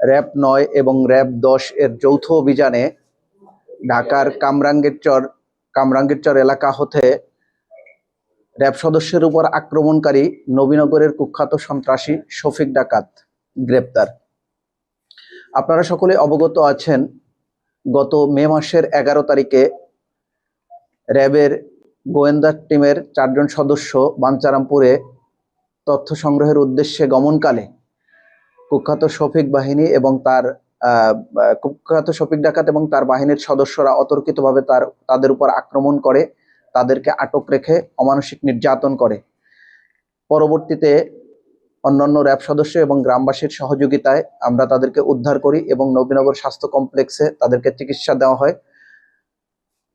RAB 9 এবং RAB 10 এর যৌথ অভিযানে ঢাকার কামরাঙ্গীরচর এলাকা হতে র্যাব সদস্যের উপর আক্রমণকারী নবীনগরের কুখ্যাত সন্ত্রাসী শফিক ডাকাত গ্রেপ্তার। আপনারা সকলে অবগত আছেন, গত মে মাসের 11 তারিখে র্যাবের গোয়েন্দা টিমের 4 জন সদস্য বাঞ্চারামপুরে তথ্য সংগ্রহের উদ্দেশ্যে গমনকালে কুখ্যাত শফিক ডাকাত এবং তার বাহিনীর সদস্যরা অতর্কিতভাবে তাদের উপর আক্রমণ করে, তাদেরকে আটক রেখে অমানসিক নির্যাতন করে। পরবর্তীতে অন্যান্য র্যাব সদস্য এবং গ্রামবাসীর সহযোগিতায় আমরা তাদেরকে উদ্ধার করি এবং নবীনগর স্বাস্থ্য কমপ্লেক্সে তাদেরকে চিকিৎসা দেওয়া হয়।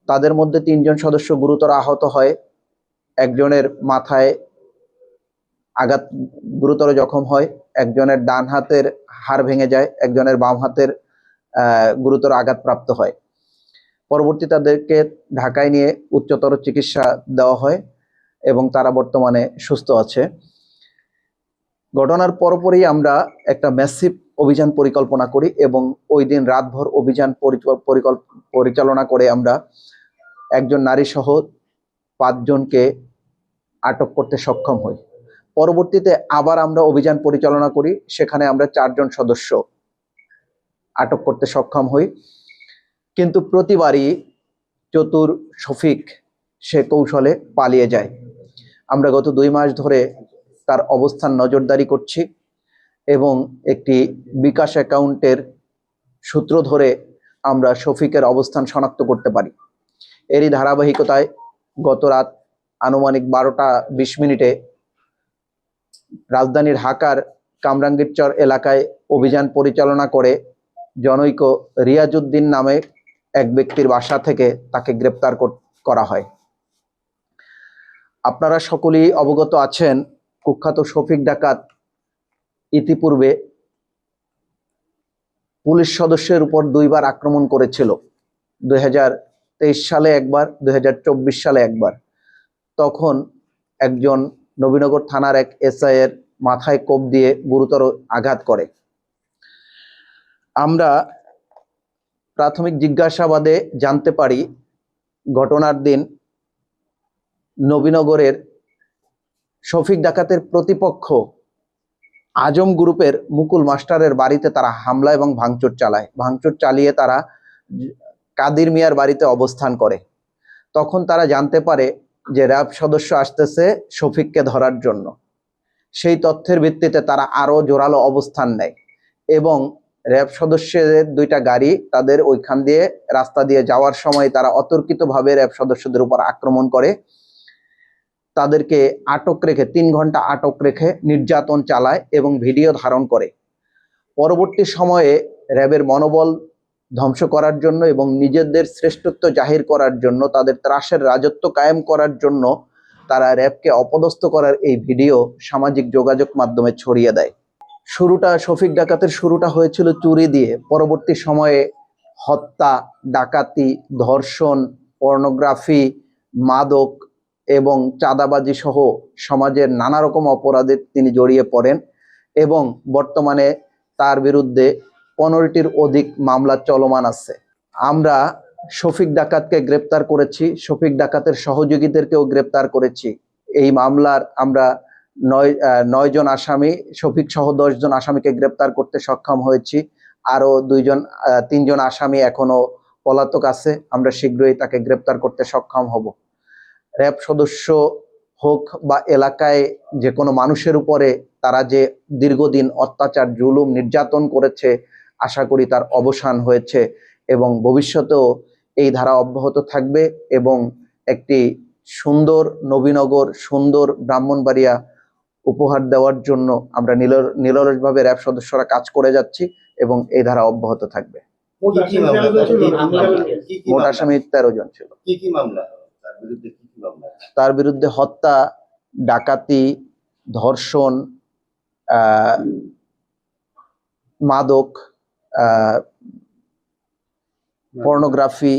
তাদের মধ্যে 3 জন সদস্য গুরুতর আহত হয়, একজনের মাথায় আঘাত গুরুতর জখম হয়, একজনের ডান হাতের হাড় ভেঙে যায়, একজনের বাম হাতের গুরুতর আঘাতপ্রাপ্ত হয়। পরবর্তী তাদেরকে ঢাকায় নিয়ে উচ্চতর চিকিৎসা দেওয়া হয় এবং তারা বর্তমানে সুস্থ আছে। ঘটনার পরপরই আমরা একটা ম্যাসিভ অভিযান পরিকল্পনা করি এবং ওই দিন রাতভর অভিযান পরিচালনা করে আমরা একজন নারী সহ 5 জনকে আটক করতে সক্ষম হই। পরবর্তীতে আবার আমরা অভিযান পরিচালনা করি, সেখানে আমরা 4 জন সদস্য আটক করতে সক্ষম হই। কিন্তু প্রতিবারই চতুর শফিক সে কৌশলে পালিয়ে যায়। আমরা গত 2 মাস ধরে তার অবস্থান নজরদারি করছি এবং একটি বিকাশ অ্যাকাউন্টের সূত্র ধরে আমরা শফিকের অবস্থান শনাক্ত করতে পারি। এরই ধারাবাহিকতায় গত রাত আনুমানিক 12টা 20 মিনিটে রাজধানী ঢাকার কামরাঙ্গীরচর এলাকায় অভিযান পরিচালনা করে জনৈক রিয়াজউদ্দিন নামে এক ব্যক্তির বাসা থেকে তাকে গ্রেপ্তার করা হয়। আপনারা সকলেই অবগত আছেন, কুখ্যাত শফিক ডাকাত ইতিপূর্বে পুলিশ সদস্যের উপর 2 বার আক্রমণ করেছিল, 2023 সালে একবার, 2024 সালে একবার। তখন একজন নবীনগর থানার এক এসআই এর মাথায় কোপ দিয়ে গুরুতর আঘাত করে। আমরা প্রাথমিক জিজ্ঞাসাবাদে জানতে পারি, ঘটনার দিন নবীনগরের শফিক ডাকাতের প্রতিপক্ষ আজম গ্রুপের মুকুল মাস্টারের বাড়িতে তারা হামলা এবং ভাঙচুর চালিয়ে তারা কাদির মিয়ার বাড়িতে অবস্থান করে। তখন তারা জানতে পারে যে র্যাব সদস্য আসতেছে শফিককে ধরার জন্য। সেই তথ্যের ভিত্তিতে তারা আরো জোরালো অবস্থান নেয় এবং র্যাব সদস্যদের 2টা গাড়ি তাদের ওইখান দিয়ে রাস্তা দিয়ে যাওয়ার সময় তারা অতর্কিতভাবে র্যাব সদস্যদের উপর আক্রমণ করে, তাদেরকে আটক রেখে 3 ঘন্টা আটক রেখে নির্যাতন চালায় এবং ভিডিও ধারণ করে। পরবর্তী সময়ে র্যাবের মনোবল ধ্বংস করার জন্য এবং নিজেদের শ্রেষ্ঠত্ব জাহির করার জন্য, তাদের ত্রাসের রাজত্ব কায়েম করার জন্য তারা র্যাবকে অপদস্থ করার এই ভিডিও সামাজিক যোগাযোগ মাধ্যমে ছড়িয়ে দেয়। শফিক ডাকাতের শুরুটা হয়েছিল চুরি দিয়ে, পরবর্তী সময়ে হত্যা, ডাকাতি, ধর্ষণ, পর্নোগ্রাফি, মাদক এবং চাঁদাবাজি সহ সমাজের নানা রকম অপরাধে তিনি জড়িয়ে পড়েন এবং বর্তমানে তার বিরুদ্ধে 15টির অধিক মামলা চলমান আছে। আমরা শফিক ডাকাতকে গ্রেপ্তার করেছি, শফিক ডাকাতের সহযোগীদেরকেও গ্রেপ্তার করেছি। এই মামলার আমরা 9 জন আসামি, শফিক সহ 10 জন আসামিকে গ্রেপ্তার করতে সক্ষম হয়েছি। আরো 3 জন আসামি এখনো পলাতক আছে, আমরা শীঘ্রই তাকে গ্রেপ্তার করতে সক্ষম হব। র্যাব সদস্য হোক বা এলাকায় যে কোনো মানুষের উপরে তারা যে দীর্ঘদিন অত্যাচার, জুলুম, নির্যাতন করেছে, আশা করি তার অবসান হয়েছে এবং ভবিষ্যতেও এই ধারা অব্যাহত থাকবে এবং একটি সুন্দর নবীনগর, সুন্দর ব্রাহ্মণবাড়িয়া উপহার দেওয়ার জন্য আমরা নিরলসভাবে র্যাব সদস্যরা কাজ করে যাচ্ছি এবং এই ধারা অব্যাহত থাকবে। মোট আসামি 13 জন ছিল। তার বিরুদ্ধে হত্যা, ডাকাতি, ধর্ষণ, মাদক, পর্নোগ্রাফি,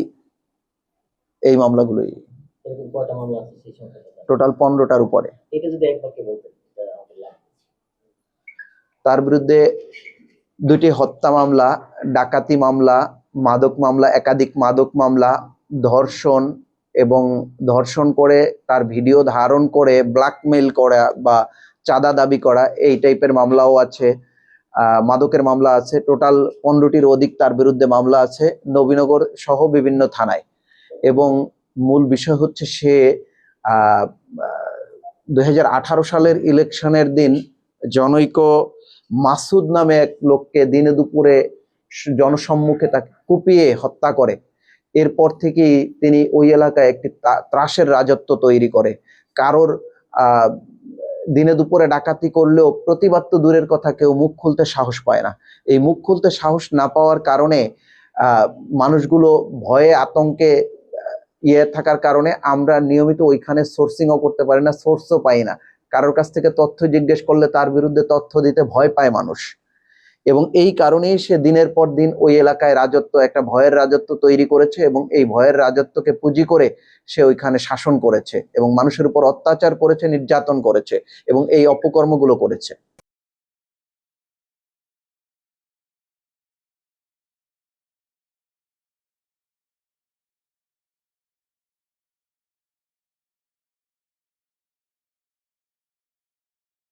এই মামলাগুলোই। টোটাল 15টার উপরে। তার বিরুদ্ধে দুটি হত্যা মামলা, ডাকাতি মামলা, মাদক মামলা, একাধিক মাদক মামলা, ধর্ষণ এবং ধর্ষণ করে তার ভিডিও ধারণ করে ব্ল্যাকমেইল করা বা চাঁদা দাবি করা, এই টাইপের মামলাও আছে। মাদকের মামলা আছে, টোটাল 15টির অধিক তার বিরুদ্ধে মামলা আছে নবীনগর সহ বিভিন্ন থানায়। এবং মূল বিষয় হচ্ছে সে 2018 সালের ইলেকশনের দিন জনৈক মাসুদ নামে এক লোককে দিনে দুপুরে জনসম্মুখে তাকে কুপিয়ে হত্যা করে। এরপর থেকেই তিনি ওই এলাকায় একটি ত্রাসের রাজত্ব তৈরি করে। কারোর দিনে দুপুরে ডাকাতি করলেও প্রতিবাদ তো দূরের কথা, কেউ মুখ খুলতে সাহস পায় না। এই মুখ খুলতে সাহস না পাওয়ার কারণে মানুষগুলো ভয়ে আতঙ্কে থাকার কারণে আমরা নিয়মিত ওইখানে সোর্সিংও করতে পারি না, সোর্সও পাই না। কারোর কাছ থেকে তথ্য জিজ্ঞেস করলে তার বিরুদ্ধে তথ্য দিতে ভয় পায় মানুষ। এবং এই কারণেই সে দিনের পর দিন ওই এলাকায় রাজত্ব, একটা ভয়ের রাজত্ব তৈরি করেছে এবং এই ভয়ের রাজত্বকে পুঁজি করে সে ওইখানে শাসন করেছে এবং মানুষের উপর অত্যাচার করেছে, নির্যাতন করেছে এবং এই অপকর্মগুলো করেছে।